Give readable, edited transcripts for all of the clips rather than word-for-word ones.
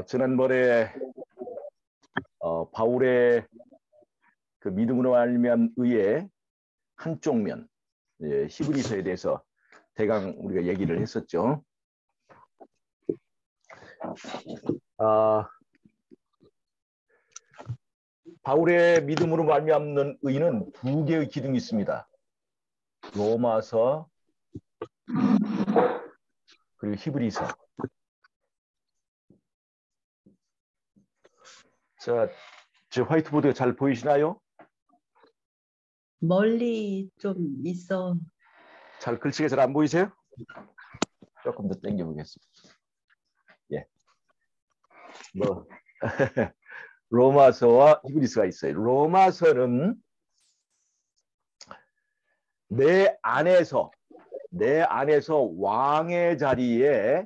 지난번에 바울의 그 믿음으로 말미암은 의의 한쪽 면, 히브리서에 대해서 대강 우리가 얘기를 했었죠. 바울의 믿음으로 말미암는 의는 두 개의 기둥이 있습니다. 로마서 그리고 히브리서. 자, 저 화이트보드가 잘 보이시나요? 멀리 좀 있어. 잘 글씨가 잘 안 보이세요? 조금 더 당겨 보겠습니다. 예. 로마서와 히브리서가 있어요. 로마서는 내 안에서 왕의 자리에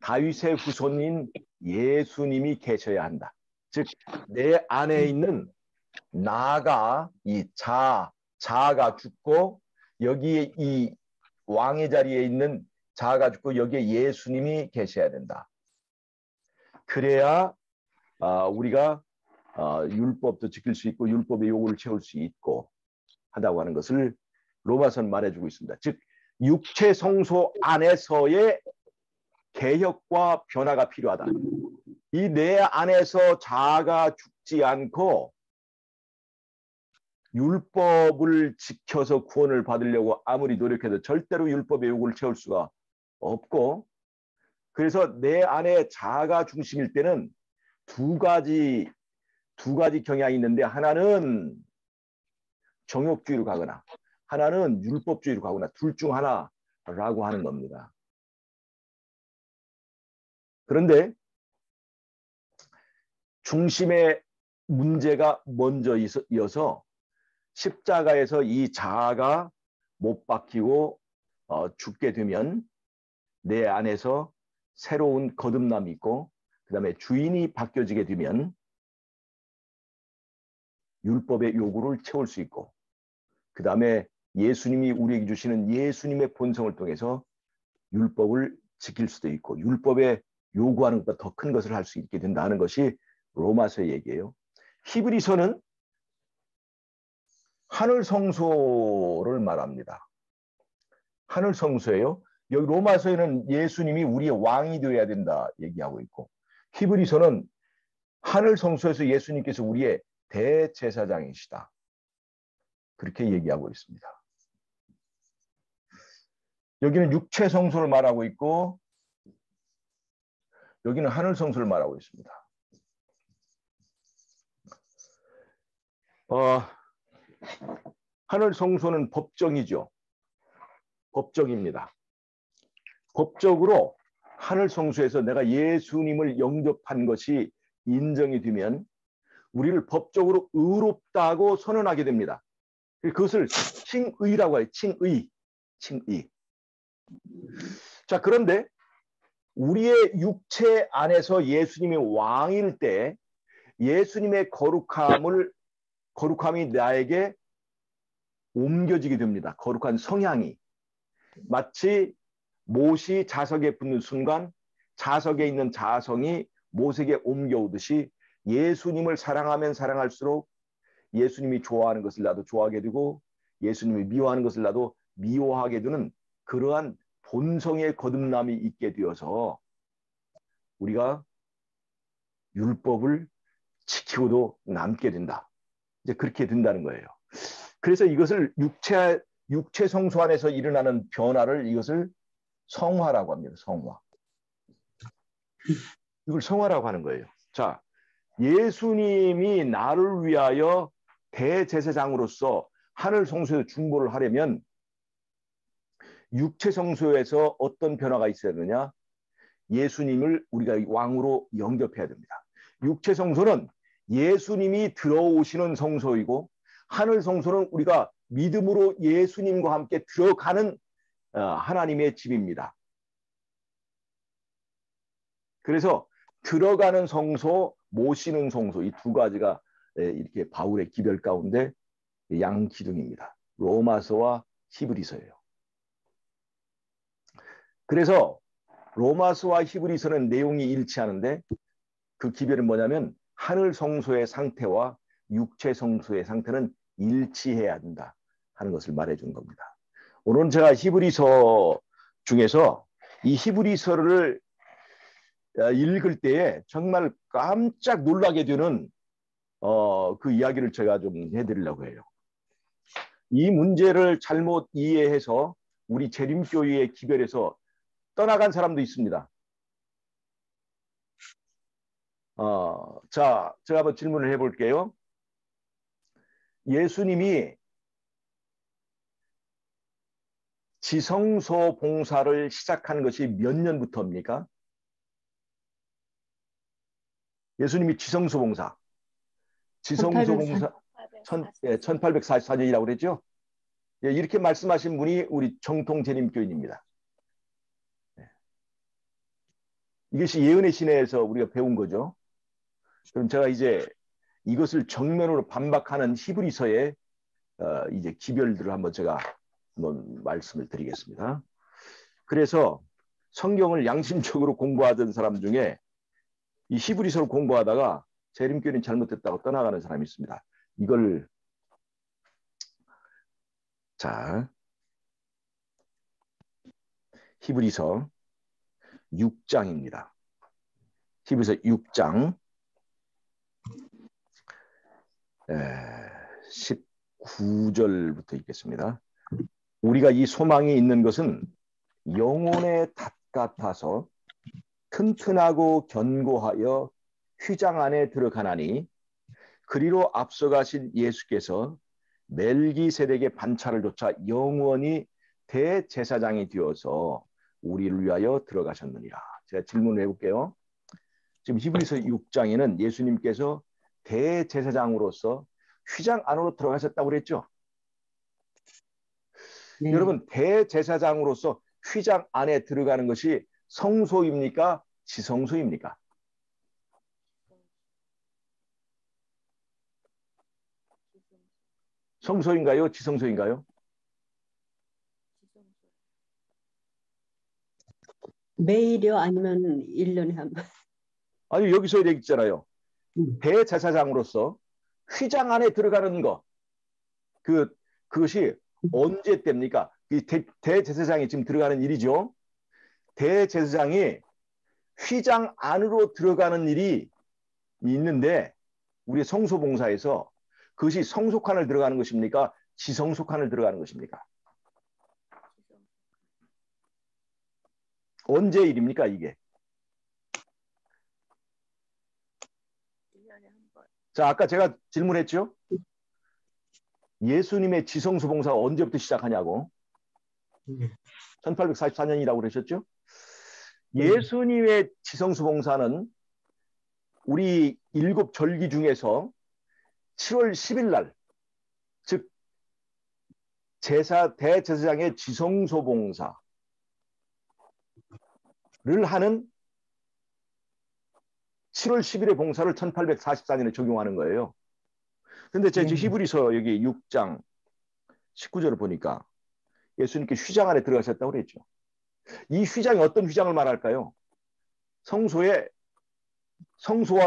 다윗의 후손인 예수님이 계셔야 한다. 즉, 내 안에 있는 나가 이 자아가 죽고 여기에 이 왕의 자리에 있는 자아가 죽고 여기에 예수님이 계셔야 된다. 그래야 우리가 율법도 지킬 수 있고 율법의 요구를 채울 수 있고 하다고 하는 것을 로마서는 말해주고 있습니다. 즉 육체 성소 안에서의 개혁과 변화가 필요하다. 이 내 안에서 자아가 죽지 않고 율법을 지켜서 구원을 받으려고 아무리 노력해도 절대로 율법의 요구를 채울 수가 없고, 그래서 내 안에 자아가 중심일 때는 두 가지 경향이 있는데, 하나는 정욕주의로 가거나 하나는 율법주의로 가거나 둘 중 하나라고 하는 겁니다. 그런데 중심의 문제가 먼저 이어서 십자가에서 이 자아가 못 박히고 죽게 되면 내 안에서 새로운 거듭남이 있고, 그 다음에 주인이 바뀌어지게 되면 율법의 요구를 채울 수 있고, 그 다음에 예수님이 우리에게 주시는 예수님의 본성을 통해서 율법을 지킬 수도 있고 율법에 요구하는 것보다 더 큰 것을 할 수 있게 된다는 것이 로마서의 얘기예요. 히브리서는 하늘 성소를 말합니다. 하늘 성소예요. 여기 로마서에는 예수님이 우리의 왕이 되어야 된다 얘기하고 있고, 히브리서는 하늘 성소에서 예수님께서 우리의 대제사장이시다 그렇게 얘기하고 있습니다. 여기는 육체 성소를 말하고 있고 여기는 하늘 성소를 말하고 있습니다. 하늘 성소는 법정이죠. 법정입니다. 법적으로 하늘 성소에서 내가 예수님을 영접한 것이 인정이 되면 우리를 법적으로 의롭다고 선언하게 됩니다. 그것을 칭의라고 해요. 칭의. 자, 그런데 우리의 육체 안에서 예수님이 왕일 때 예수님의 거룩함이 나에게 옮겨지게 됩니다. 거룩한 성향이. 마치 못이 자석에 붙는 순간 자석에 있는 자성이 못에게 옮겨오듯이 예수님을 사랑하면 사랑할수록 예수님이 좋아하는 것을 나도 좋아하게 되고 예수님이 미워하는 것을 나도 미워하게 되는 그러한 본성의 거듭남이 있게 되어서 우리가 율법을 지키고도 남게 된다. 이제 그렇게 된다는 거예요. 그래서 이것을 육체 성소 안에서 일어나는 변화를 이것을 성화라고 합니다. 성화. 이걸 성화라고 하는 거예요. 자, 예수님이 나를 위하여 대제사장으로서 하늘 성소에서 중보를 하려면 육체 성소에서 어떤 변화가 있어야 되느냐? 예수님을 우리가 왕으로 영접해야 됩니다. 육체 성소는 예수님이 들어오시는 성소이고 하늘 성소는 우리가 믿음으로 예수님과 함께 들어가는 하나님의 집입니다. 그래서 들어가는 성소, 모시는 성소, 이 두 가지가 이렇게 바울의 기별 가운데 양기둥입니다. 로마서와 히브리서예요. 그래서 로마서와 히브리서는 내용이 일치하는데 그 기별은 뭐냐면 하늘 성소의 상태와 육체 성소의 상태는 일치해야 된다 하는 것을 말해준 겁니다. 오늘은 제가 히브리서 중에서 이 히브리서를 읽을 때에 정말 깜짝 놀라게 되는 그 이야기를 제가 좀 해드리려고 해요. 이 문제를 잘못 이해해서 우리 재림교회의 기별에서 떠나간 사람도 있습니다. 자, 제가 한번 질문을 해볼게요. 예수님이 지성소 봉사를 시작한 것이 몇 년부터입니까? 예수님이 지성소 봉사 1844년이라고 그랬죠? 예, 이렇게 말씀하신 분이 우리 정통 재림교인입니다. 이것이 예언의 시내에서 우리가 배운 거죠. 그럼 제가 이제 이것을 정면으로 반박하는 히브리서의 이제 기별들을 한번 제가 한번 말씀을 드리겠습니다. 그래서 성경을 양심적으로 공부하던 사람 중에 이 히브리서를 공부하다가 재림교회는 잘못됐다고 떠나가는 사람이 있습니다. 이걸 자 히브리서 6장입니다. 히브리서 6장 19절부터 읽겠습니다. 우리가 이 소망이 있는 것은 영혼의 닷 같아서 튼튼하고 견고하여 휘장 안에 들어가나니 그리로 앞서가신 예수께서 멜기세덱의 반차를 좇아 영원히 대제사장이 되어서 우리를 위하여 들어가셨느니라. 제가 질문을 해볼게요. 지금 히브리서 6장에는 예수님께서 대제사장으로서 휘장 안으로 들어가셨다고 그랬죠? 네. 여러분, 대제사장으로서 휘장 안에 들어가는 것이 성소입니까? 지성소입니까? 성소인가요? 지성소인가요? 매일이요? 아니면 1년에 한 번? 아니, 여기서 얘기 있잖아요. 대제사장으로서 휘장 안에 들어가는 거. 그것이 언제 때입니까? 대제사장이 지금 들어가는 일이죠. 대제사장이 휘장 안으로 들어가는 일이 있는데 우리 성소봉사에서 그것이 성소칸을 들어가는 것입니까? 지성소칸을 들어가는 것입니까? 언제 일입니까 이게? 자, 아까 제가 질문했죠? 예수님의 지성소봉사가 언제부터 시작하냐고? 1844년이라고 그러셨죠? 예수님의 지성소봉사는 우리 7절기 중에서 7월 10일 날, 즉 대제사장의 지성소봉사를 하는 7월 10일의 봉사를 1844년에 적용하는 거예요. 근데 제 히브리서 여기 6장 19절을 보니까 예수님께 휘장 안에 들어가셨다고 그랬죠. 이 휘장이 어떤 휘장을 말할까요? 성소와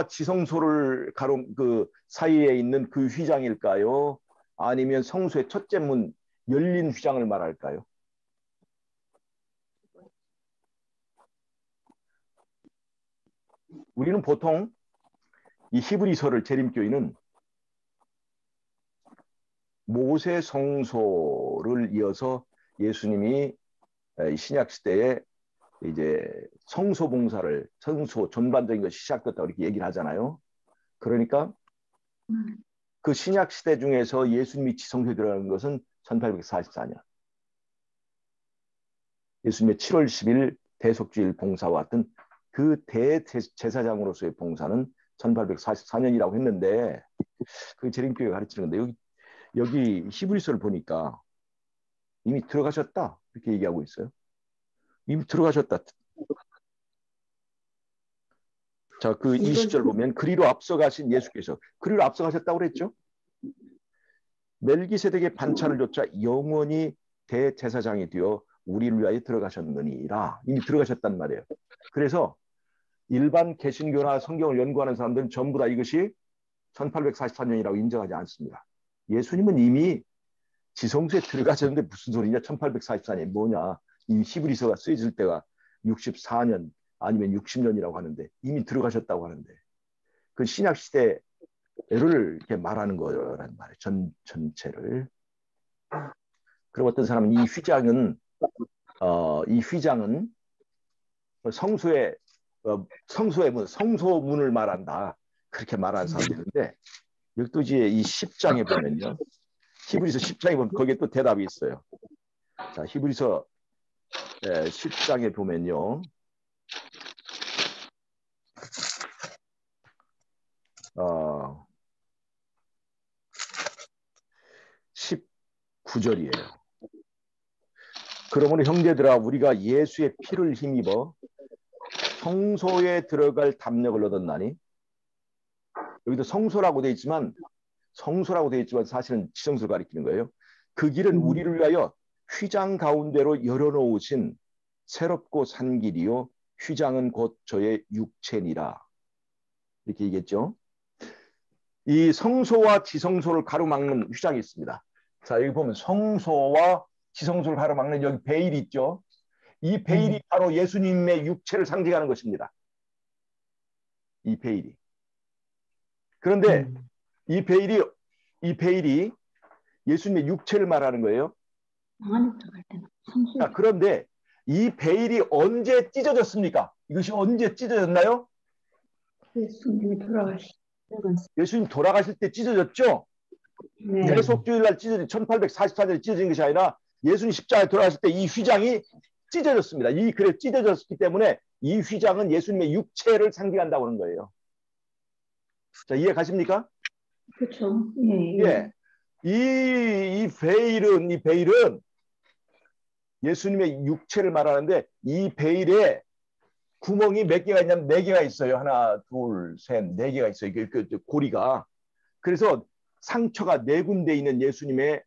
지성소를 가로 그 사이에 있는 그 휘장일까요? 아니면 성소의 첫째 문 열린 휘장을 말할까요? 우리는 보통 이 히브리서를 재림교인은 모세 성소를 이어서 예수님이 신약 시대에 이제 성소 봉사를 성소 전반적인 것이 시작됐다고 이렇게 얘기를 하잖아요. 그러니까 그 신약 시대 중에서 예수님이 지성소에 들어가는 것은 1844년. 예수님의 7월 10일 대속주일 봉사와 같은 그 대제사장으로서의 봉사는 1844년이라고 했는데 그 재림교회가 가르치는 건데 여기 히브리서를 보니까 이미 들어가셨다 이렇게 얘기하고 있어요. 이미 들어가셨다. 자, 그 20절 보면 그리로 앞서가신 예수께서 그리로 앞서가셨다고 그랬죠. 멜기세덱의 반차를 좇아 영원히 대제사장이 되어 우리를 위하여 들어가셨느니라. 이미 들어가셨단 말이에요. 그래서 일반 개신교나 성경을 연구하는 사람들은 전부 다 이것이 1844년이라고 인정하지 않습니다. 예수님은 이미 지성소에 들어가셨는데 무슨 소리냐? 1844년이 뭐냐? 이 히브리서가 쓰여질 때가 64년 아니면 60년이라고 하는데 이미 들어가셨다고 하는데 그 신약 시대를 이렇게 말하는 거란 말이에요. 전체를. 그리고 어떤 사람은 이 휘장은 성소의 성소문을 말한다. 그렇게 말하는 사람이 있는데 여기 또 이제 이 10장에 보면요. 히브리서 10장에 보면 거기에 또 대답이 있어요. 자, 히브리서 10장에 보면요. 19절이에요. 그러므로 형제들아 우리가 예수의 피를 힘입어 성소에 들어갈 담력을 얻었나니 여기도 성소라고 되어 있지만 사실은 지성소를 가리키는 거예요. 그 길은 우리를 위하여 휘장 가운데로 열어놓으신 새롭고 산 길이요 휘장은 곧 저의 육체니라. 이렇게 얘기했죠. 이 성소와 지성소를 가로막는 휘장이 있습니다. 자, 여기 보면 성소와 지성소를 가로막는 여기 베일이 있죠. 이 베일이 바로 예수님의 육체를 상징하는 것입니다. 이 베일이. 그런데 이 베일이 예수님의 육체를 말하는 거예요. 자, 그런데 이 베일이 언제 찢어졌습니까? 이것이 언제 찢어졌나요? 예수님 돌아가실 때 찢어졌죠? 네. 대속주일날 찢어진 1844년에 찢어진 것이 아니라 예수님 십자가에 돌아가실 때 이 휘장이 찢어졌습니다. 그래 찢어졌기 때문에 이 휘장은 예수님의 육체를 상징한다고 하는 거예요. 자, 이해 가십니까? 그렇죠. 예. 이 베일은 예수님의 육체를 말하는데 이 베일에 구멍이 몇 개가 있냐면 4개가 있어요. 하나, 둘, 셋, 4개가 있어요. 그 고리가. 그래서 상처가 4군데 있는 예수님의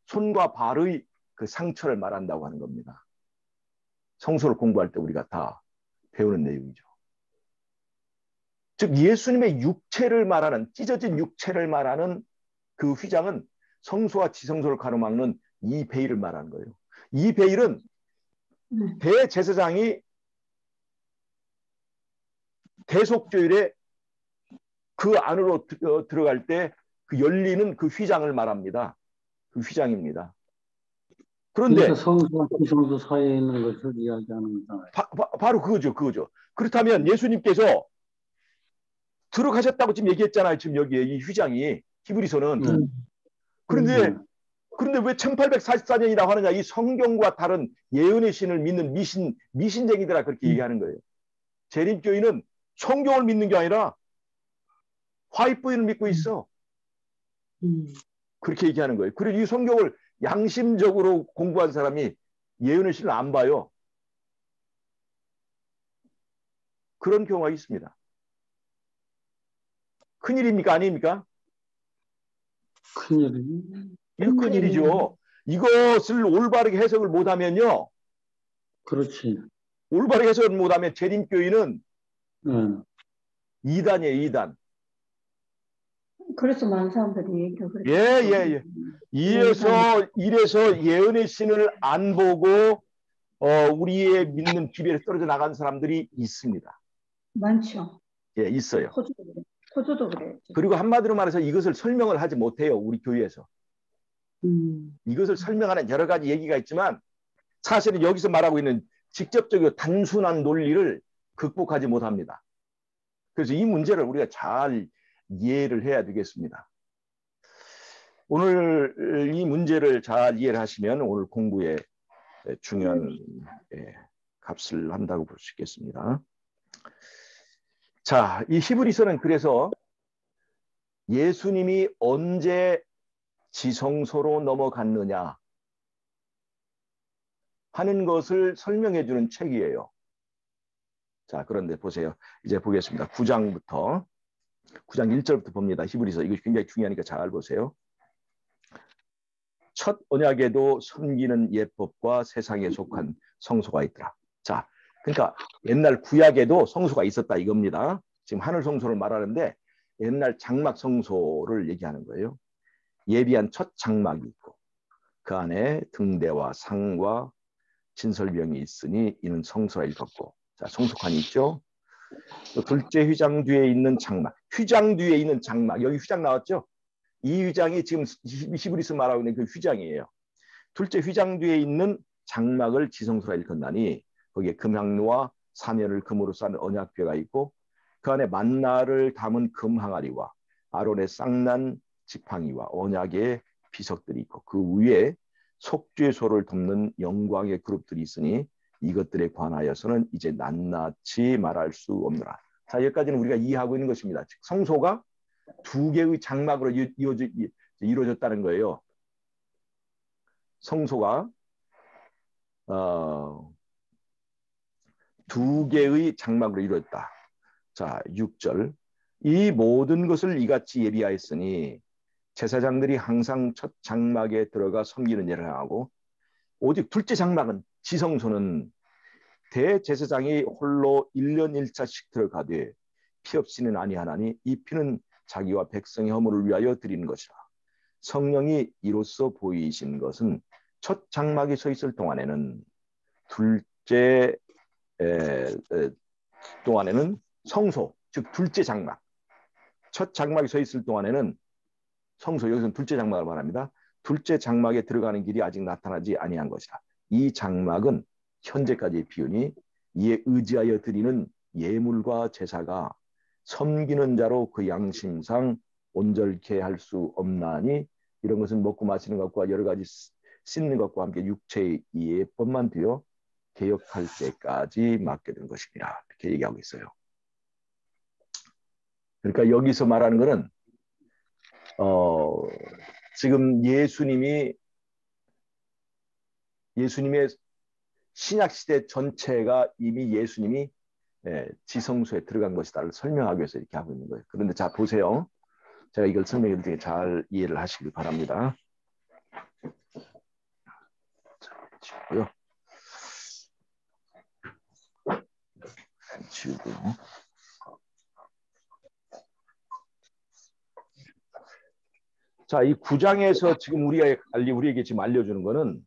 손과 발의 그 상처를 말한다고 하는 겁니다. 성서를 공부할 때 우리가 다 배우는 내용이죠. 즉 예수님의 육체를 말하는 찢어진 육체를 말하는 그 휘장은 성소와 지성소를 가로막는 이 베일을 말하는 거예요. 이 베일은 대제사장이 대속죄일에 그 안으로 들어갈 때 그 열리는 그 휘장을 말합니다. 그 휘장입니다. 그런데 그러니까 성소와 지성소 사이에 있는 것을 이야기하는 거잖아요. 바로 그거죠. 그렇다면 예수님께서 들어가셨다고 지금 얘기했잖아요. 지금 여기에 이 휘장이 히브리서는. 그런데 왜 1844년이라고 하느냐? 이 성경과 다른 예언의 신을 믿는 미신쟁이들아 그렇게 얘기하는 거예요. 재림교인은 성경을 믿는 게 아니라 화이트보이를 믿고 있어. 그렇게 얘기하는 거예요. 그리고 이 성경을 양심적으로 공부한 사람이 예언의 신을 안 봐요. 그런 경우가 있습니다. 큰일입니까? 아닙니까? 이거 큰일이죠. 이것을 올바르게 해석을 못하면요. 그렇지. 올바르게 해석을 못하면 재림교인은 이단이에요. 이단. 그래서 많은 사람들이 얘기하고 예. 이래서 예언의 신을 안 보고 우리의 믿는 기별에 떨어져 나간 사람들이 있습니다. 많죠. 예, 있어요. 호주도 그래. 그리고 한마디로 말해서 이것을 설명을 하지 못해요. 우리 교회에서. 이것을 설명하는 여러 가지 얘기가 있지만 사실은 여기서 말하고 있는 직접적이고 단순한 논리를 극복하지 못합니다. 그래서 이 문제를 우리가 잘 이해를 해야 되겠습니다. 오늘 이 문제를 잘 이해를 하시면 오늘 공부에 중요한 값을 한다고 볼 수 있겠습니다. 자, 이 히브리서는 그래서 예수님이 언제 지성소로 넘어갔느냐 하는 것을 설명해 주는 책이에요. 자, 그런데 보세요. 이제 보겠습니다. 9장 1절부터 봅니다. 히브리서. 이거 굉장히 중요하니까 잘 보세요. 첫 언약에도 섬기는 예법과 세상에 속한 성소가 있더라. 자, 그러니까 옛날 구약에도 성소가 있었다 이겁니다. 지금 하늘 성소를 말하는데 옛날 장막 성소를 얘기하는 거예요. 예비한 첫 장막이 있고 그 안에 등대와 상과 진설병이 있으니 이는 성소라 읽었고, 자, 성소칸이 있죠. 또 둘째 휘장 뒤에 있는 장막, 휘장 뒤에 있는 장막, 여기 휘장 나왔죠. 이 휘장이 지금 히브리서 말하고 있는 그 휘장이에요. 둘째 휘장 뒤에 있는 장막을 지성소라 일컫나니 거기에 금향로와 사면을 금으로 싼 언약궤가 있고 그 안에 만나를 담은 금항아리와 아론의 쌍난 지팡이와 언약의 비석들이 있고 그 위에 속죄소를 덮는 영광의 그룹들이 있으니 이것들에 관하여서는 이제 낱낱이 말할 수 없노라. 자, 여기까지는 우리가 이해하고 있는 것입니다. 즉 성소가 두 개의 장막으로 이루어졌다는 거예요. 성소가 두 개의 장막으로 이루어졌다. 자, 6절. 이 모든 것을 이같이 예비하였으니 제사장들이 항상 첫 장막에 들어가 섬기는 일을 하고 오직 둘째 장막은 지성소는 대제사장이 홀로 1년 1차씩 들어가되 피 없이는 아니하나니 이 피는 자기와 백성의 허물을 위하여 드리는 것이라. 성령이 이로써 보이신 것은 첫 장막이 서 있을 동안에는 둘째 동안에는 성소, 즉 둘째 장막. 첫 장막이 서 있을 동안에는 성소, 여기서는 둘째 장막을 말합니다. 둘째 장막에 들어가는 길이 아직 나타나지 아니한 것이라. 이 장막은 현재까지의 비유니 이에 의지하여 드리는 예물과 제사가 섬기는 자로 그 양심상 온전케 할 수 없나니 이런 것은 먹고 마시는 것과 여러 가지 씻는 것과 함께 육체의 예법만 되어 개혁할 때까지 맡게 된 것이니라. 이렇게 얘기하고 있어요. 그러니까 여기서 말하는 것은 지금 예수님의 신약 시대 전체가 이미 예수님이 지성소에 들어간 것이다를 설명하기 위해서 이렇게 하고 있는 거예요. 그런데 자 보세요. 제가 이걸 설명해 드리게 잘 이해를 하시길 바랍니다. 자, 지우고. 자, 이 9장에서 지금 우리에게 지금 알려주는 것은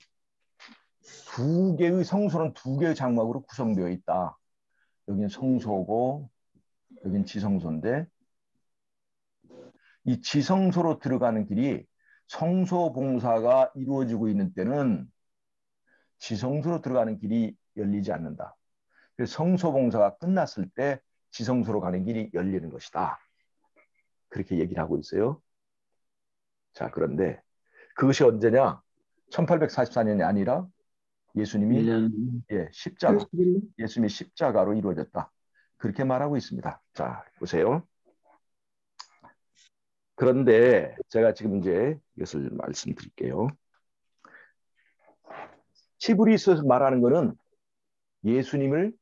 두 개의 성소는 두 개의 장막으로 구성되어 있다. 여기는 성소고 여기는 지성소인데 이 지성소로 들어가는 길이 성소 봉사가 이루어지고 있는 때는 지성소로 들어가는 길이 열리지 않는다. 그래서 성소 봉사가 끝났을 때 지성소로 가는 길이 열리는 것이다. 그렇게 얘기를 하고 있어요. 자, 그런데 그것이 언제냐? 1844년이 아니라 예수님이 예수님이 십자가로 이루어졌다. 그렇게 말하고 있습니다. 자, 보세요. 그런데 제가 지금 이제 이것을 말씀드릴게요. 히브리서에서 말하는 것은 예수님이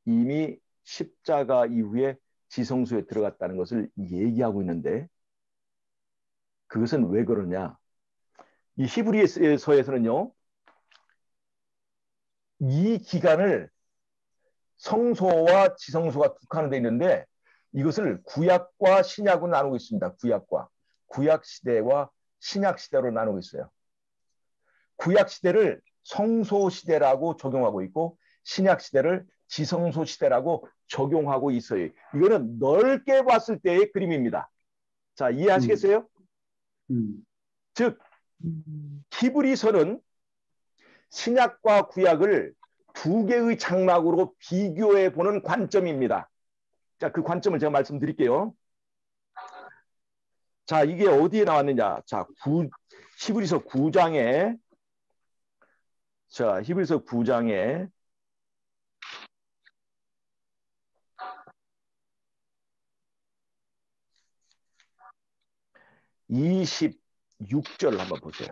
이미 십자가 이후에 지성소에 들어갔다는 것을 얘기하고 있는데 그것은 왜 그러냐? 이 히브리서에서는요, 이 기간을 성소와 지성소가 국한으로 되어 있는데 이것을 구약과 신약으로 나누고 있습니다. 구약 시대와 신약 시대로 나누고 있어요. 구약 시대를 성소 시대라고 적용하고 있고 신약 시대를 지성소 시대라고 적용하고 있어요. 이거는 넓게 봤을 때의 그림입니다. 자, 이해하시겠어요? 즉 히브리서는 신약과 구약을 두 개의 장막으로 비교해 보는 관점입니다. 자, 그 관점을 제가 말씀드릴게요. 자, 이게 어디에 나왔느냐? 자, 히브리서 9장에 자, 히브리서 9장에 26절 한번 보세요.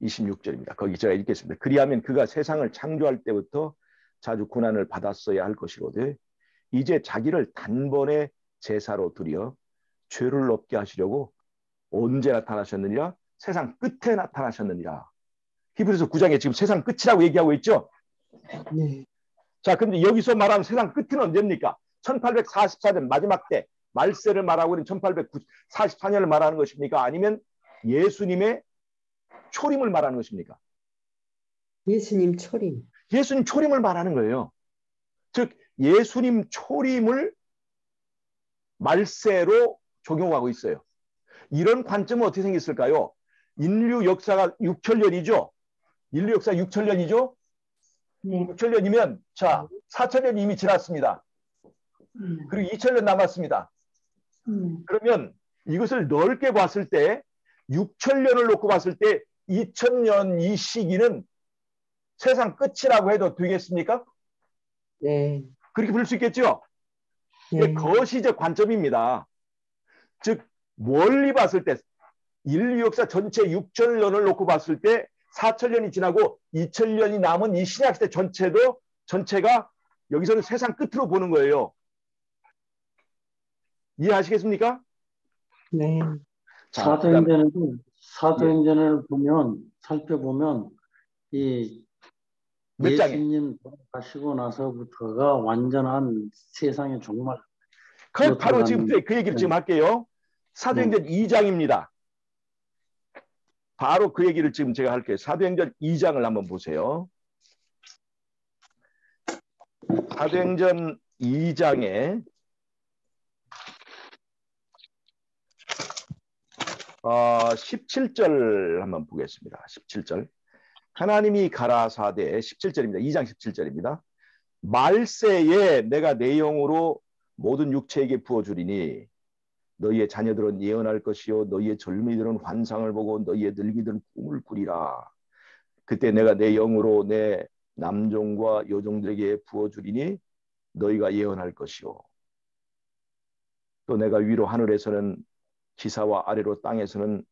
26절입니다. 거기 제가 읽겠습니다. 그리하면 그가 세상을 창조할 때부터 자주 고난을 받았어야 할 것이로되 이제 자기를 단번에 제사로 드려 죄를 없게 하시려고 언제 나타나셨느냐? 세상 끝에 나타나셨느니라. 히브리서 9장에 지금 세상 끝이라고 얘기하고 있죠. 네. 자, 근데 여기서 말하는 세상 끝은 언제입니까? 1844년 마지막 때 말세를 말하고 있는 1844년을 말하는 것입니까? 아니면 예수님의 초림을 말하는 것입니까? 예수님 초림. 예수님 초림을 말하는 거예요. 즉 예수님 초림을 말세로 적용하고 있어요. 이런 관점은 어떻게 생겼을까요? 인류 역사가 6천년이죠. 인류 역사 6천년이죠. 네. 6천년이면 자 4천년이 이미 지났습니다. 그리고 2천년 남았습니다. 그러면 이것을 넓게 봤을 때 6천년을 놓고 봤을 때 2000년 이 시기는 세상 끝이라고 해도 되겠습니까? 네. 그렇게 볼 수 있겠죠? 네. 이게 거시적 관점입니다. 즉 멀리 봤을 때 인류 역사 전체 6천년을 놓고 봤을 때 4천년이 지나고 2000년이 남은 이 신약시대 전체가 여기서는 세상 끝으로 보는 거예요. 이해하시겠습니까? 네. 사도행전을 보면 살펴보면 이 몇 장에? 예수님 돌아가시고 나서부터가 완전한 세상에 정말 바로 지금 그 얘기를 지금 할게요. 사도행전 2장입니다. 바로 그 얘기를 지금 제가 할게요. 사도행전 2장을 한번 보세요. 사도행전 2장에 17절 한번 보겠습니다. 17절. 하나님이 가라사대 17절입니다. 2장 17절입니다. 말세에 내가 내 영으로 모든 육체에게 부어주리니 너희의 자녀들은 예언할 것이요 너희의 젊은이들은 환상을 보고 너희의 늙이들은 꿈을 꾸리라. 그때 내가 내 영으로 내 남종과 여종들에게 부어주리니 너희가 예언할 것이요 또 내가 위로 하늘에서는 기사와 아래로 땅에서는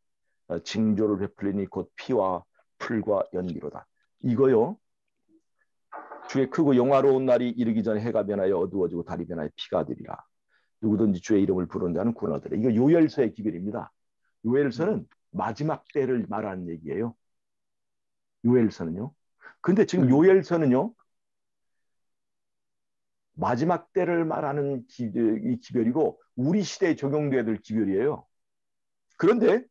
징조를 베풀리니 곧 피와 풀과 연기로다. 이거요. 주의 크고 영화로운 날이 이르기 전에 해가 변하여 어두워지고 달이 변하여 피가 되리라. 누구든지 주의 이름을 부르는 자는 구원하리라. 이거 요엘서의 기별입니다. 요엘서는 마지막 때를 말하는 얘기예요. 요엘서는요. 근데 지금 요엘서는요. 마지막 때를 말하는 이 기별이고 우리 시대에 적용돼야 될 기별이에요. 그런데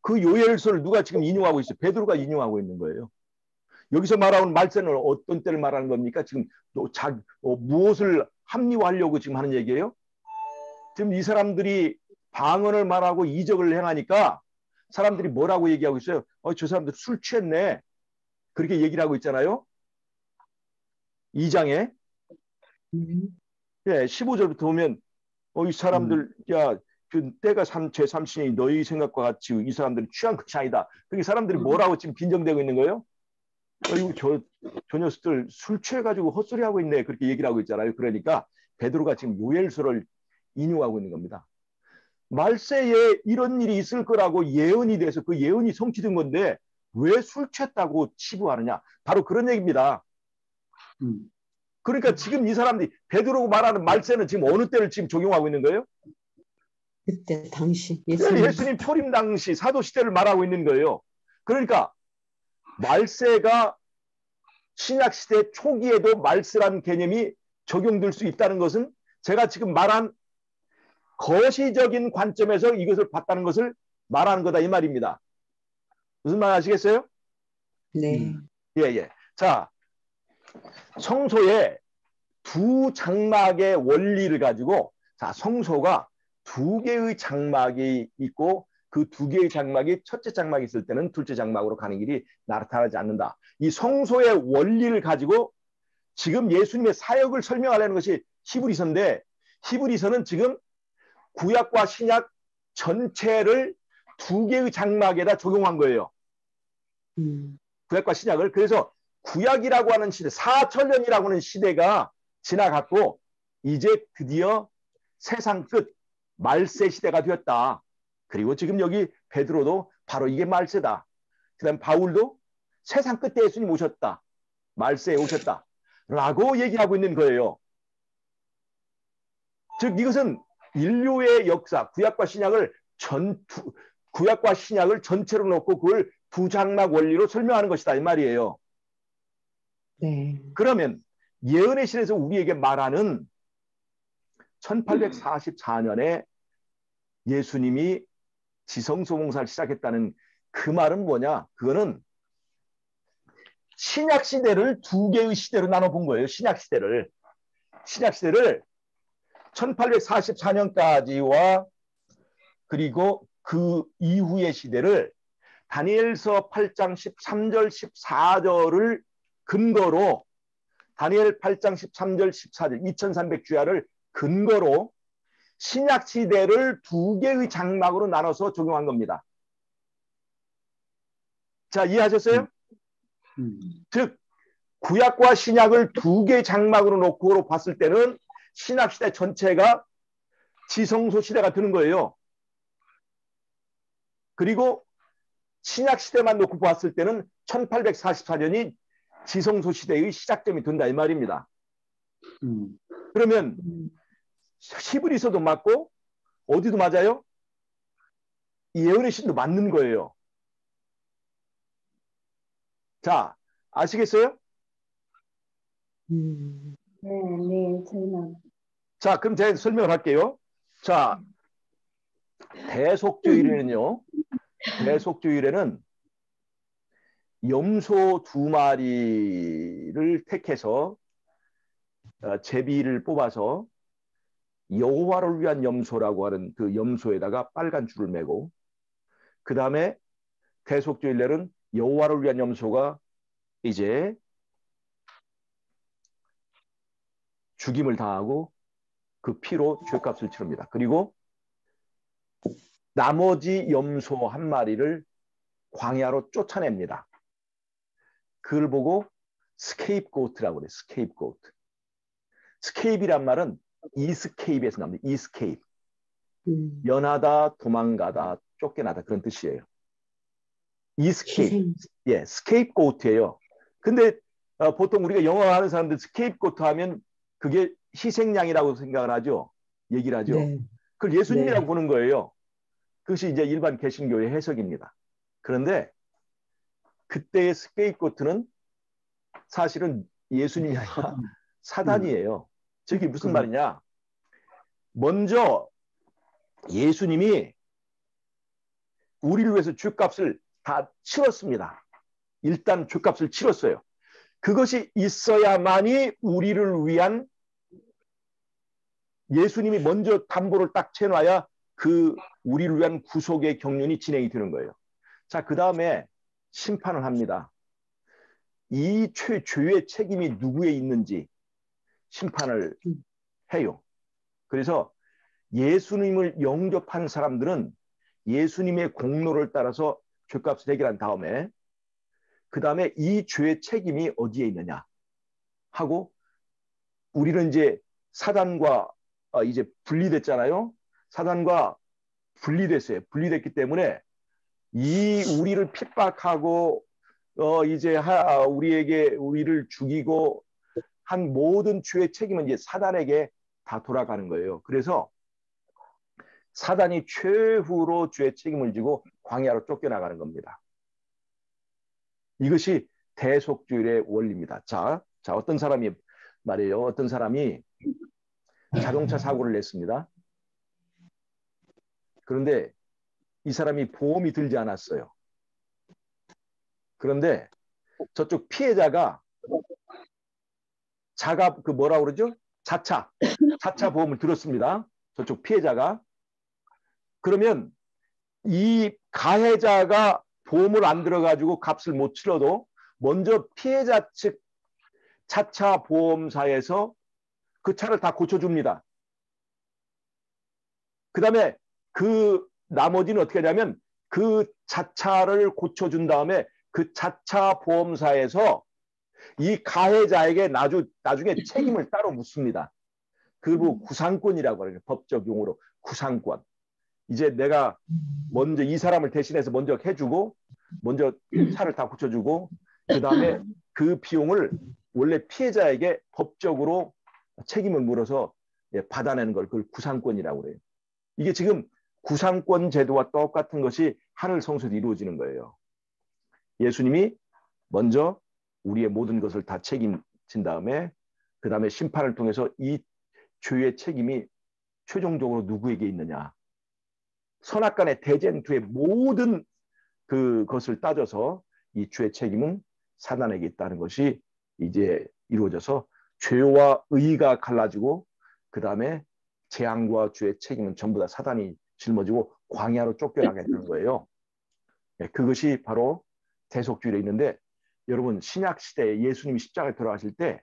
그 요엘서를 누가 지금 인용하고 있어요? 베드로가 인용하고 있는 거예요. 여기서 말하는 말세는 어떤 때를 말하는 겁니까? 지금 무엇을 합리화하려고 지금 하는 얘기예요? 지금 이 사람들이 방언을 말하고 이적을 행하니까 사람들이 뭐라고 얘기하고 있어요? 저 사람들 술 취했네. 그렇게 얘기를 하고 있잖아요. 2장에. 예, 15절부터 보면 이 사람들 그 때가 제3신이 너희 생각과 같이 이 사람들이 취한 것이 아니다. 그게 사람들이 뭐라고 지금 빈정대고 있는 거예요? 이거 저 녀석들 술 취해가지고 헛소리하고 있네. 그렇게 얘기를 하고 있잖아요. 그러니까 베드로가 지금 요엘서를 인용하고 있는 겁니다. 말세에 이런 일이 있을 거라고 예언이 돼서 그 예언이 성취된 건데 왜 술 취했다고 치부하느냐. 바로 그런 얘기입니다. 그러니까 지금 이 사람들이 베드로가 말하는 말세는 지금 어느 때를 지금 적용하고 있는 거예요? 그때 당시 예수님 초림 당시 사도시대를 말하고 있는 거예요. 그러니까 말세가 신약시대 초기에도 말세라는 개념이 적용될 수 있다는 것은 제가 지금 말한 거시적인 관점에서 이것을 봤다는 것을 말하는 거다 이 말입니다. 무슨 말 아시겠어요? 네. 예. 자, 성소에 두 장막의 원리를 가지고 자, 성소가 두 개의 장막이 있고 그 두 개의 장막이 첫째 장막이 있을 때는 둘째 장막으로 가는 길이 나타나지 않는다. 이 성소의 원리를 가지고 지금 예수님의 사역을 설명하려는 것이 히브리서인데 히브리서는 지금 구약과 신약 전체를 두 개의 장막에다 적용한 거예요. 구약과 신약을. 그래서 구약이라고 하는 시대, 4천년이라고 하는 시대가 지나갔고 이제 드디어 세상 끝 말세 시대가 되었다. 그리고 지금 여기 베드로도 바로 이게 말세다. 그 다음 바울도 세상 끝에 예수님 오셨다. 말세에 오셨다. 라고 얘기하고 있는 거예요. 즉 이것은 인류의 역사, 구약과 신약을 구약과 신약을 전체로 놓고 그걸 두 장막 원리로 설명하는 것이다 이 말이에요. 네. 그러면 예언의 신에서 우리에게 말하는 1844년에 예수님이 지성소봉사를 시작했다는 그 말은 뭐냐? 그거는 신약 시대를 두 개의 시대로 나눠 본 거예요. 신약 시대를 1844년까지와 그리고 그 이후의 시대를 다니엘서 8장 13절 14절을 근거로 다니엘 8장 13절 14절 2300주야를 근거로 신약 시대를 두 개의 장막으로 나눠서 적용한 겁니다. 자, 이해하셨어요? 즉 구약과 신약을 두 개의 장막으로 놓고 봤을 때는 신약 시대 전체가 지성소 시대가 되는 거예요. 그리고 신약 시대만 놓고 봤을 때는 1844년이 지성소 시대의 시작점이 된다 이 말입니다. 그러면 히브리서도 맞고 어디도 맞아요? 예언의 신도 맞는 거예요. 자, 아시겠어요? 네, 저희는. 자, 그럼 제가 설명을 할게요. 자, 대속주일에는요. 대속주일에는 염소 2마리를 택해서 제비를 뽑아서 여호와를 위한 염소라고 하는 그 염소에다가 빨간 줄을 매고 그 다음에 대속주일날은 여호와를 위한 염소가 이제 죽임을 당하고 그 피로 죄값을 치릅니다. 그리고 나머지 염소 한 마리를 광야로 쫓아냅니다. 그걸 보고 스케이프고트라고 그래요. 스케이프고트. 스케이프이란 말은 이스케이프에서 나옵니다. 이스케이프. 연하다, 도망가다, 쫓겨나다 그런 뜻이에요. 이스케이프. 예, 스케이프고트예요. 근데 보통 우리가 영어 하는 사람들 스케이프고트 하면 그게 희생양이라고 생각을 하죠. 얘기를 하죠. 네. 그걸 예수님이라고 보는 거예요. 그것이 이제 일반 개신교의 해석입니다. 그런데 그때의 스케이프고트는 사실은 예수님이 아니라 사단이에요. 저게 무슨 말이냐? 먼저 예수님이 우리를 위해서 죗값을 다 치렀습니다. 일단 죗값을 치렀어요. 그것이 있어야만이 우리를 위한 예수님이 먼저 담보를 딱 채놔야 그 우리를 위한 구속의 경륜이 진행이 되는 거예요. 자, 그 다음에 심판을 합니다. 이 죄의 책임이 누구에 있는지 심판을 해요. 그래서 예수님을 영접한 사람들은 예수님의 공로를 따라서 죄값을 해결한 다음에 그 다음에 이 죄의 책임이 어디에 있느냐 하고 우리는 이제 사단과 이제 분리됐잖아요. 사단과 분리됐어요. 분리됐기 때문에 이 우리를 핍박하고 이제 우리를 죽이고 한 모든 죄의 책임은 이제 사단에게 다 돌아가는 거예요. 그래서 사단이 최후로 죄의 책임을 지고 광야로 쫓겨나가는 겁니다. 이것이 대속주일의 원리입니다. 자, 어떤 사람이 말이에요. 어떤 사람이 자동차 사고를 냈습니다. 그런데 이 사람이 보험이 들지 않았어요. 그런데 저쪽 피해자가 그 뭐라고 그러죠? 자차 보험을 들었습니다. 저쪽 피해자가. 그러면 이 가해자가 보험을 안 들어가지고 값을 못 치러도 먼저 피해자 측 자차 보험사에서 그 차를 다 고쳐줍니다. 그 다음에 그 나머지는 어떻게 하냐면 그 자차를 고쳐준 다음에 그 자차 보험사에서 이 가해자에게 나중에 책임을 따로 묻습니다. 그리고 구상권이라고 하죠. 법적 용어로 구상권. 이제 내가 먼저 이 사람을 대신해서 먼저 해주고 먼저 차를 다 고쳐주고 그 다음에 그 비용을 원래 피해자에게 법적으로 책임을 물어서 받아내는 걸 그걸 구상권이라고 그래요. 이게 지금 구상권 제도와 똑같은 것이 하늘 성소도 이루어지는 거예요. 예수님이 먼저 우리의 모든 것을 다 책임진 다음에 그 다음에 심판을 통해서 이 죄의 책임이 최종적으로 누구에게 있느냐. 선악간의 대쟁투의 모든 그것을 따져서 이 죄의 책임은 사단에게 있다는 것이 이제 이루어져서 죄와 의가 갈라지고 그 다음에 재앙과 죄의 책임은 전부 다 사단이 짊어지고 광야로 쫓겨나게 되는 거예요. 그것이 바로 대속죄에 있는데 여러분 신약 시대에 예수님이 십자가에 돌아가실 때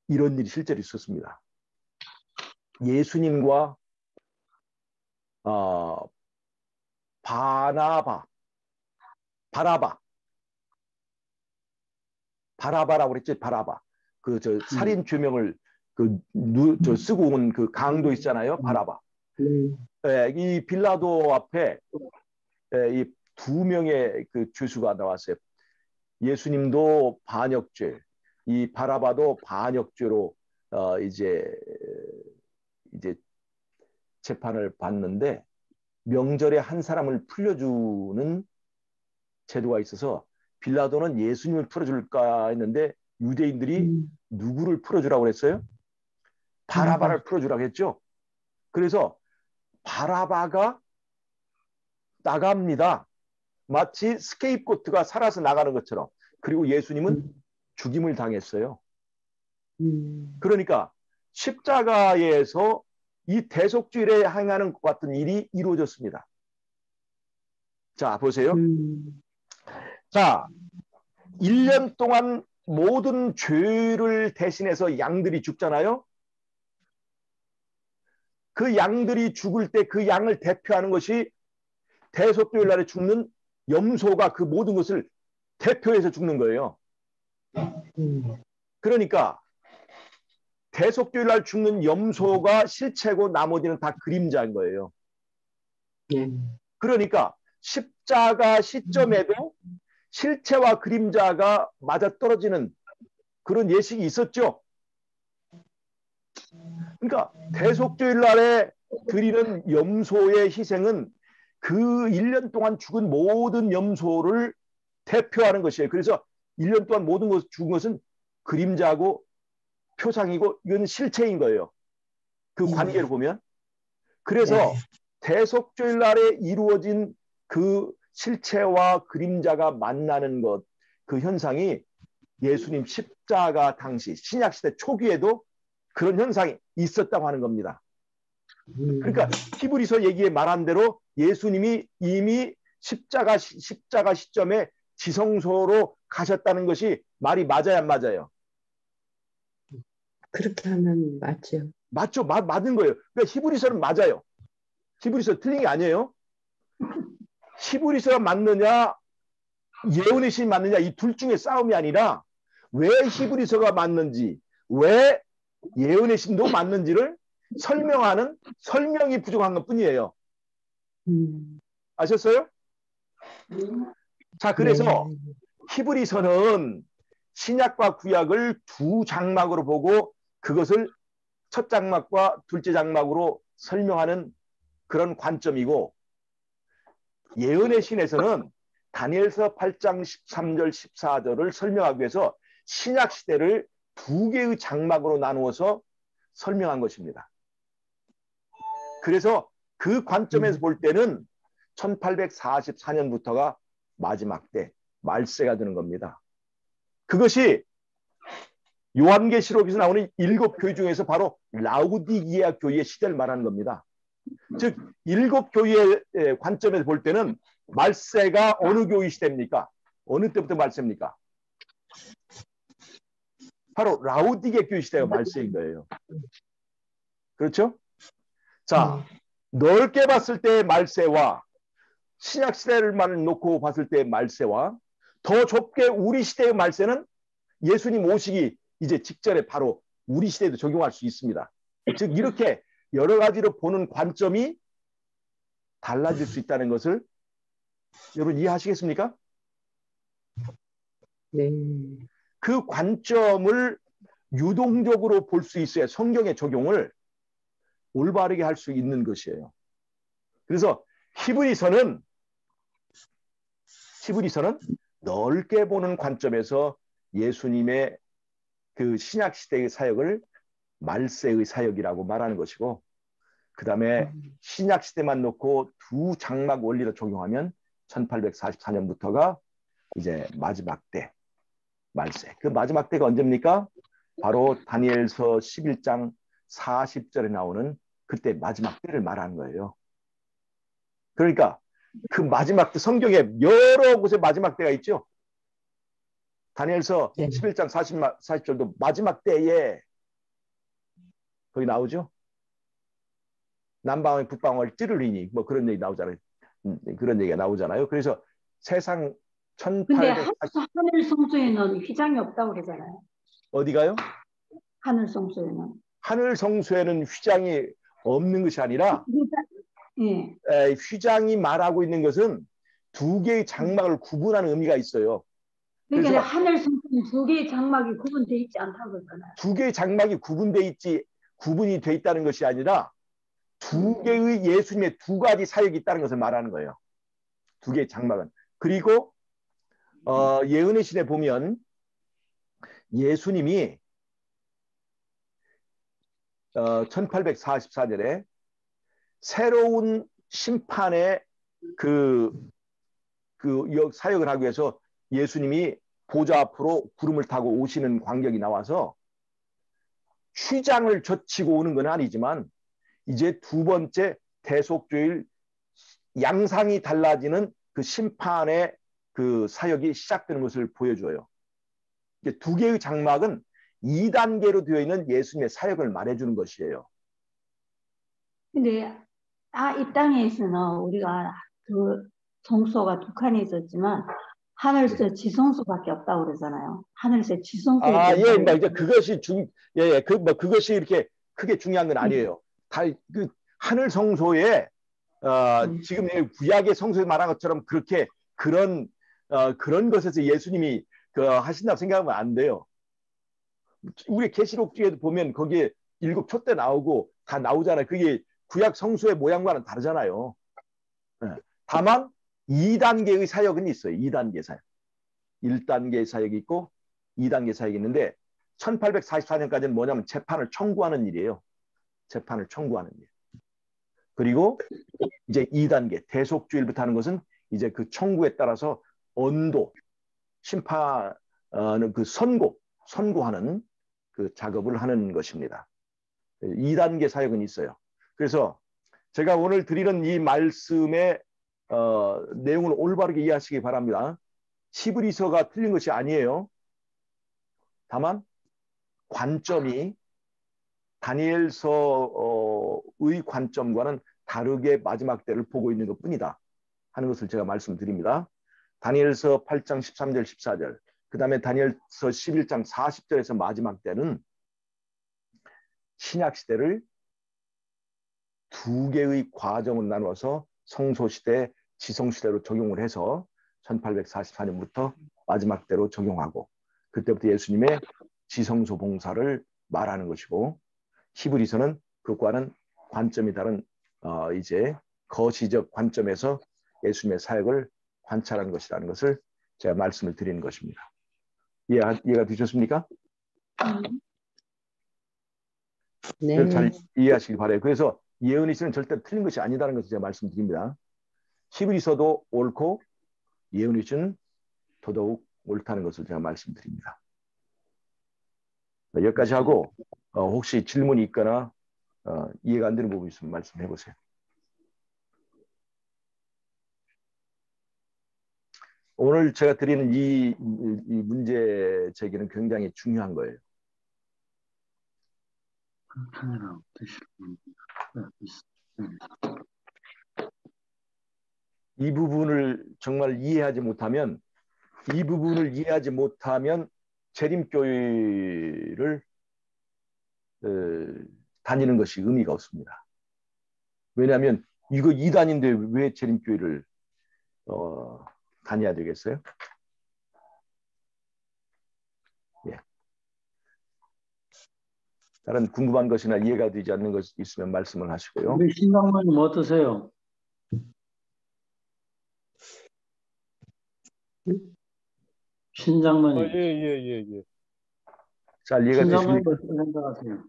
이런 일이 실제로 있었습니다. 예수님과 바라바라고 그랬지. 바라바. 저 살인 죄명을 쓰고 온 그 강도 있잖아요. 바라바. 이 빌라도 앞에 이 두 명의 그 죄수가 나왔어요. 예수님도 반역죄, 이 바라바도 반역죄로 이제 재판을 받는데 명절에 한 사람을 풀려주는 제도가 있어서 빌라도는 예수님을 풀어줄까 했는데 유대인들이 누구를 풀어주라고 했어요? 바라바를 풀어주라고 했죠. 그래서 바라바가 나갑니다. 마치 스케이프고트가 살아서 나가는 것처럼. 그리고 예수님은 죽임을 당했어요. 그러니까 십자가에서 이 대속죄에 행하는 것 같은 일이 이루어졌습니다. 자, 보세요. 자, 1년 동안 모든 죄를 대신해서 양들이 죽잖아요. 그 양들이 죽을 때 그 양을 대표하는 것이 대속죄일 날에 죽는 염소가 그 모든 것을 대표해서 죽는 거예요. 그러니까 대속죄일 날 죽는 염소가 실체고 나머지는 다 그림자인 거예요. 그러니까 십자가 시점에도 실체와 그림자가 맞아떨어지는 그런 예식이 있었죠. 그러니까 대속죄일 날에 드리는 염소의 희생은 그 1년 동안 죽은 모든 염소를 대표하는 것이에요. 그래서 1년 동안 모든 것 죽은 것은 그림자고 표상이고 이건 실체인 거예요. 그 관계를 보면. 그래서 대속죄일 날에 이루어진 그 실체와 그림자가 만나는 것, 그 현상이 예수님 십자가 당시 신약시대 초기에도 그런 현상이 있었다고 하는 겁니다. 그러니까 히브리서 얘기에 말한 대로 예수님이 이미 십자가 시점에 지성소로 가셨다는 것이 말이 맞아요, 안 맞아요? 그렇게 하면 맞죠. 맞죠. 맞는 거예요. 그러니까 히브리서는 맞아요. 히브리서 틀린 게 아니에요. 히브리서가 맞느냐 예언의 신이 맞느냐 이 둘 중에 싸움이 아니라 왜 히브리서가 맞는지 왜 예언의 신도 맞는지를 설명하는 설명이 부족한 것뿐이에요. 아셨어요? 자, 그래서 히브리서는 신약과 구약을 두 장막으로 보고 그것을 첫 장막과 둘째 장막으로 설명하는 그런 관점이고 예언의 신에서는 다니엘서 8장 13절 14절을 설명하기 위해서 신약 시대를 두 개의 장막으로 나누어서 설명한 것입니다. 그래서 그 관점에서 볼 때는 1844년부터가 마지막 때 말세가 되는 겁니다. 그것이 요한계시록에서 나오는 7 교회 중에서 바로 라우디게아 교회의 시대를 말하는 겁니다. 즉 7 교회의 관점에서 볼 때는 말세가 어느 교회 시대입니까? 어느 때부터 말세입니까? 바로 라우디게아 교회 시대가 말세인 거예요. 그렇죠? 자, 넓게 봤을 때의 말세와 신약 시대를만 놓고 봤을 때의 말세와 더 좁게 우리 시대의 말세는 예수님 오시기 이제 직전에 바로 우리 시대에도 적용할 수 있습니다. 즉 이렇게 여러 가지로 보는 관점이 달라질 수 있다는 것을 여러분 이해하시겠습니까? 네. 그 관점을 유동적으로 볼 수 있어야 성경의 적용을 올바르게 할 수 있는 것이에요. 그래서 히브리서는 히브리서는 넓게 보는 관점에서 예수님의 그 신약 시대의 사역을 말세의 사역이라고 말하는 것이고, 그 다음에 신약 시대만 놓고 두 장막 원리로 적용하면 1844년부터가 이제 마지막 때, 말세. 그 마지막 때가 언제입니까? 바로 다니엘서 11장 40절에 나오는 그때 마지막 때를 말하는 거예요. 그러니까 그 마지막 때, 성경에 여러 곳에 마지막 때가 있죠. 다니엘서 11장 40절도 마지막 때에 거기 나오죠. 남방의 북방을 찌르리니 뭐 그런 얘기 나오잖아요. 그런 얘기가 나오잖아요. 그래서 세상 근데 1840 하늘 성소에는 휘장이 없다고 그러잖아요. 어디가요? 하늘 성소에는. 하늘 성소에는 휘장이 없는 것이 아니라 예. 휘장이 말하고 있는 것은 두 개의 장막을 구분하는 의미가 있어요. 그러니까 그래서 하늘 성소는 두 개의 장막이 구분되어 있지 않다고 그러잖아요. 두 개의 장막이 구분이 돼 있다는 것이 아니라 두 개의 예수님의 두 가지 사역이 있다는 것을 말하는 거예요. 두 개의 장막은. 그리고 예언의 신에 보면 예수님이 1844년에 새로운 심판의 그 사역을 하기 위해서 예수님이 보좌 앞으로 구름을 타고 오시는 광경이 나와서 휘장을 젖히고 오는 건 아니지만 이제 두 번째 대속죄일 양상이 달라지는 그 심판의 그 사역이 시작되는 것을 보여줘요. 이제 두 개의 장막은 2단계로 되어 있는 예수님의 사역을 말해주는 것이에요. 근데 이 땅에서는 우리가 그 성소가 두 칸이 있었지만 하늘서 지성소밖에 없다고 그러잖아요. 하늘서 지성소에 예, 이제 그것이 그것이 이렇게 크게 중요한 건 아니에요. 다 그 하늘 성소에 지금 구약의 성소에 말한 것처럼 그렇게 그런 것에서 예수님이 하신다고 생각하면 안 돼요. 우리 계시록주에도 보면 거기에 7 촛대 나오고 다 나오잖아요. 그게 구약 성소의 모양과는 다르잖아요. 다만 2단계의 사역은 있어요. 2단계 사역. 1단계 사역이 있고 2단계 사역이 있는데 1844년까지는 뭐냐면 재판을 청구하는 일이에요. 재판을 청구하는 일. 그리고 이제 2단계 대속주일부터 하는 것은 이제 그 청구에 따라서 언도, 심판은 그 선고하는 그 작업을 하는 것입니다. 2단계 사역은 있어요. 그래서 제가 오늘 드리는 이 말씀의 내용을 올바르게 이해하시기 바랍니다. 히브리서가 틀린 것이 아니에요. 다만 관점이 다니엘서의 관점과는 다르게 마지막 때를 보고 있는 것뿐이다 하는 것을 제가 말씀드립니다. 다니엘서 8장 13절 14절 그 다음에 다니엘서 11장 40절에서 마지막 때는 신약시대를 두 개의 과정을 나누어서 성소시대, 지성시대로 적용을 해서 1844년부터 마지막 때로 적용하고 그때부터 예수님의 지성소 봉사를 말하는 것이고 히브리서는 그것과는 관점이 다른 이제 거시적 관점에서 예수님의 사역을 관찰하는 것이라는 것을 제가 말씀을 드리는 것입니다. 이해가 되셨습니까? 네. 잘 이해하시기 바라요. 그래서 예언의 신은 절대 틀린 것이 아니다는 것을 제가 말씀드립니다. 히브리서도 옳고 예언의 신은 더더욱 옳다는 것을 제가 말씀드립니다. 여기까지 하고 혹시 질문이 있거나 이해가 안 되는 부분이 있으면 말씀해 보세요. 오늘 제가 드리는 이 문제 제기는 굉장히 중요한 거예요. 이 부분을 정말 이해하지 못하면 재림교회를 다니는 것이 의미가 없습니다. 왜냐하면 이거 2단인데 왜 재림교회를 다녀야 되겠어요? 예. 다른 궁금한 것이나 이해가 되지 않는 것 있으면 말씀을 하시고요. 우리 신랑님 어떠세요? 신장로님, 예. 잘 이해가 신장로님 되십니까? 어떻게 생각하세요?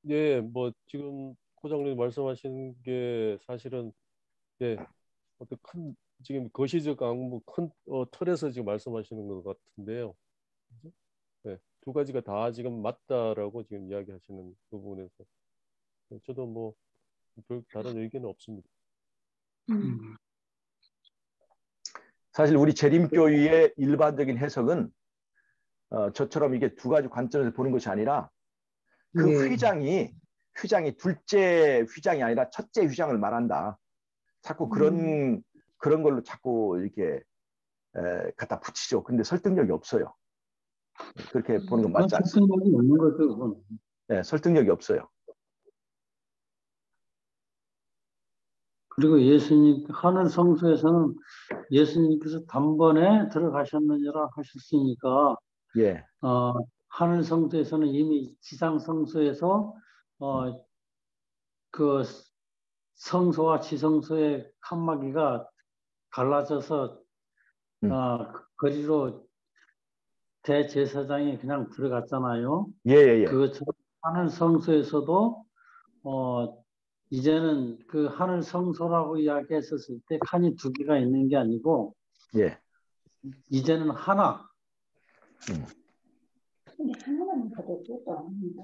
예, 뭐 지금 고장님 말씀하시는 게 사실은 예, 어떤 큰 지금 거시적 악무 큰 틀에서 지금 말씀하시는 것 같은데요. 그죠? 예, 두 가지가 다 지금 맞다라고 지금 이야기하시는 부분에서 예, 저도 뭐 별 다른 의견은 없습니다. 사실 우리 재림교회의 일반적인 해석은 저처럼 이게 두 가지 관점에서 보는 것이 아니라 그 예. 휘장이 둘째 휘장이 아니라 첫째 휘장을 말한다. 자꾸 그런 걸로 자꾸 이렇게 갖다 붙이죠. 근데 설득력이 없어요. 그렇게 보는 건 맞지 않습니다. 설득력이 없는 거죠, 그건. 네, 설득력이 없어요. 그리고 예수님, 하늘 성소에서는 예수님께서 단번에 들어가셨느니라 하셨으니까, 예, 하늘 성소에서는 이미 지상 성소에서, 그 성소와 지성소의 칸막이가 갈라져서, 거리로 대제사장이 그냥 들어갔잖아요. 예. 그것처럼 하늘 성소에서도, 이제는 그 하늘 성소라고 이야기했었을 때 칸이 두 개가 있는 게 아니고 예. 이제는 하나. 근데 하나만 봐도 그것도 아닙니다.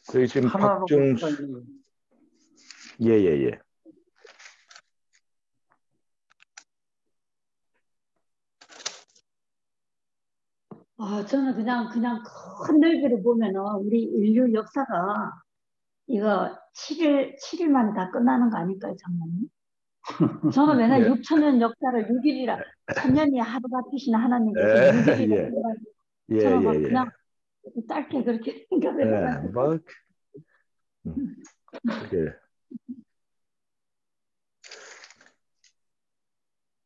저희 지금 하나로 박중수 예. 저는 그냥 큰 넓이를 보면은 우리 인류 역사가 이거 7일 만에 다 끝나는 거 아닐까요, 장모님? 저는 맨날 네. 6천년 역사를 6일이라 천년이 하루 같으신 하나님께서 예, 6일이라 저는 막 예. 그냥 짧게 그렇게 생각을 해가지고 뭐, 예.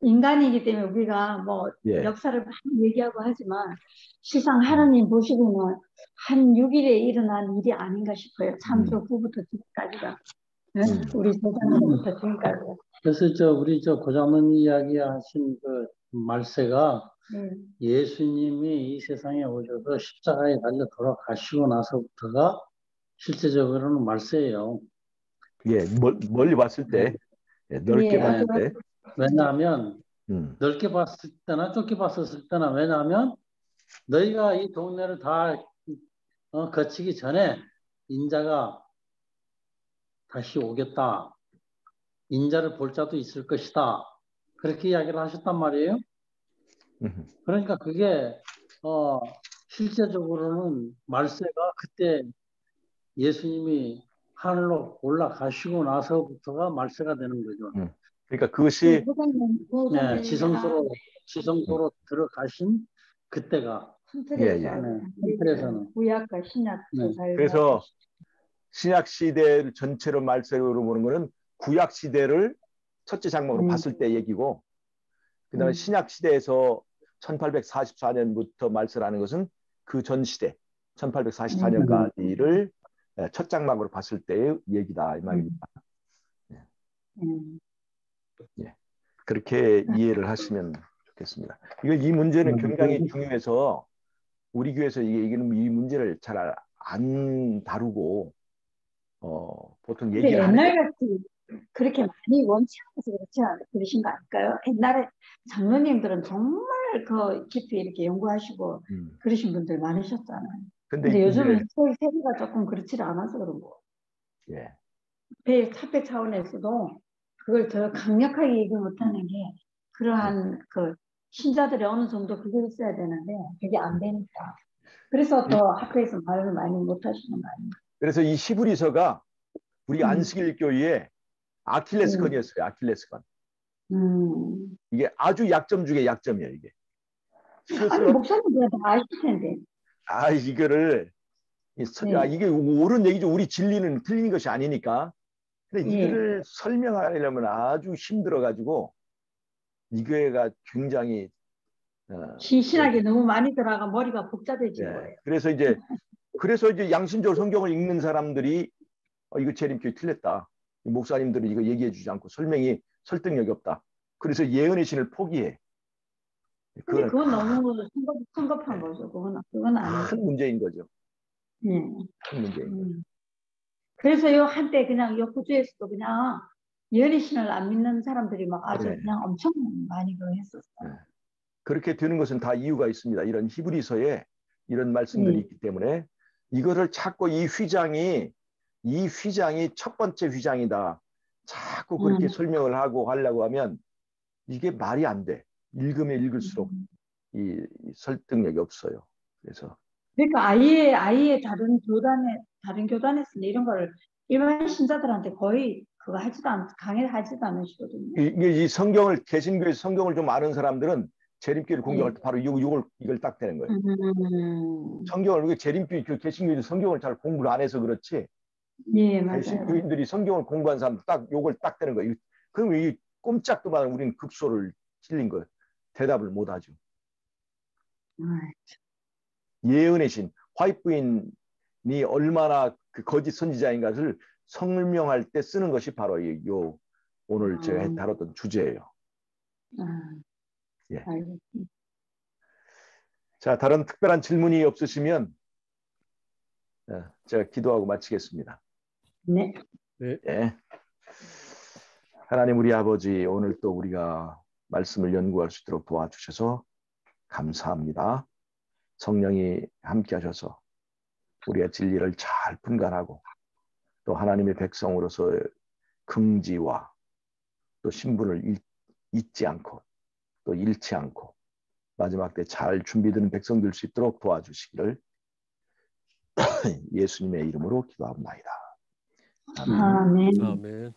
인간이기 때문에 우리가 뭐 예. 역사를 많이 얘기하고 하지만 실상 하나님 보시고는 한 6일에 일어난 일이 아닌가 싶어요. 창조 후부터 지금까지가. 우리 세상부터 지금까지. 그래서 우리 고장님 이야기하신 그 말세가 예수님이 이 세상에 오셔서 십자가에 달려 돌아가시고 나서부터가 실제적으로는 말세예요. 예, 멀리 봤을 때 넓게 봤을 때. 왜냐하면 넓게 봤을 때나 좁게 봤었을 때나 왜냐하면 너희가 이 동네를 다 거치기 전에 인자가 다시 오겠다. 인자를 볼 자도 있을 것이다. 그렇게 이야기를 하셨단 말이에요. 그러니까 그게 실제적으로는 말세가 그때 예수님이 하늘로 올라가시고 나서부터가 말세가 되는 거죠. 그러니까 그것이 지성소로 들어가신 그때가 틀에서는 구약과 신약 그래서 신약 시대 전체로 말세로 보는 거는 구약 시대를 첫째 장막으로 봤을 때 얘기고, 그다음에 신약 시대에서 1844년부터 말세라는 것은 그 전 시대 1844년까지를 첫 장막으로 봤을 때의 얘기다 이 말입니다. 예. 그렇게 이해를 하시면 좋겠습니다. 이 문제는 굉장히 중요해서 우리 교회에서 이 문제를 잘 안 다루고 보통 얘기를 하는 게 옛날같이 그렇게 많이 원치 않아서 그러신 거 아닐까요? 옛날에 장로님들은 정말 그 깊이 이렇게 연구하시고 그러신 분들 많으셨잖아요. 근데 요즘은 세계가 조금 그렇지 않아서 그런 거. 예. 사회 차원에서도 그걸 더 강력하게 얘기 못하는 게 그러한 그 신자들이 어느 정도 그게 있어야 되는데 그게 안 되니까. 그래서 더 학교에서 말을 많이 못하시는 거 아닙니까? 그래서 이 히브리서가 우리 안식일 교회의 아킬레스건이었어요. 아킬레스건. 이게 아주 약점 중에 약점이에요. 이게. 아니 목사님들 다 아실 텐데. 이거를 이게 옳은 얘기죠. 우리 진리는 틀린 것이 아니니까. 근데 이거를 설명하려면 아주 힘들어가지고 이거가 굉장히 신신하게 너무 많이 들어가 머리가 복잡해진 거예요. 그래서 이제 양심적으로 성경을 읽는 사람들이 이거 재림교회 틀렸다. 목사님들은 이거 얘기해 주지 않고 설명이 설득력이 없다. 그래서 예언의 신을 포기해. 근데 그건 너무 성급한 거죠. 그건 아니죠. 큰 문제인 거죠. 네. 큰 문제인 거죠. 그래서 요 한때 그냥 요 호주에서도 그냥 예리신을 안 믿는 사람들이 막 아주 네. 그냥 엄청 많이 했었어요. 네. 그렇게 되는 것은 다 이유가 있습니다. 이런 히브리서에 이런 말씀들이 있기 때문에 이거를 자꾸 이 휘장이 첫 번째 휘장이다. 자꾸 그렇게 설명을 하고 하려고 하면 이게 말이 안 돼. 읽으면 읽을수록 이 설득력이 없어요. 그래서 그러니까 아예 다른 교단에서 이런 걸 일반 신자들한테 거의 그거 강의하지도 않으시거든요. 이 성경을 개신교에서 성경을 좀 아는 사람들은 재림교를 공격할 때 바로 이걸 딱 되는 거예요. 성경을 재림교 개신교인들이 성경을 잘 공부를 안 해서 그렇지. 예, 맞아요. 개신교인들이 성경을 공부한 사람들 딱 요걸 딱 되는 거예요. 그럼 이 꼼짝도 안 하고 우리는 급소를 찔린 거예요. 대답을 못 하죠. 예언의 신 화이트부인이 얼마나 그 거짓 선지자인가를 설명할 때 쓰는 것이 바로 요 오늘 제가 다뤘던 주제예요. 예. 자, 다른 특별한 질문이 없으시면 제가 기도하고 마치겠습니다. 네. 예. 하나님 우리 아버지, 오늘 또 우리가 말씀을 연구할 수 있도록 도와주셔서 감사합니다. 성령이 함께 하셔서 우리의 진리를 잘 분간하고 또 하나님의 백성으로서의 긍지와 또 신분을 잊지 않고 또 잃지 않고 마지막 때 잘 준비되는 백성 될 수 있도록 도와주시기를 예수님의 이름으로 기도합니다. 아멘. 아멘.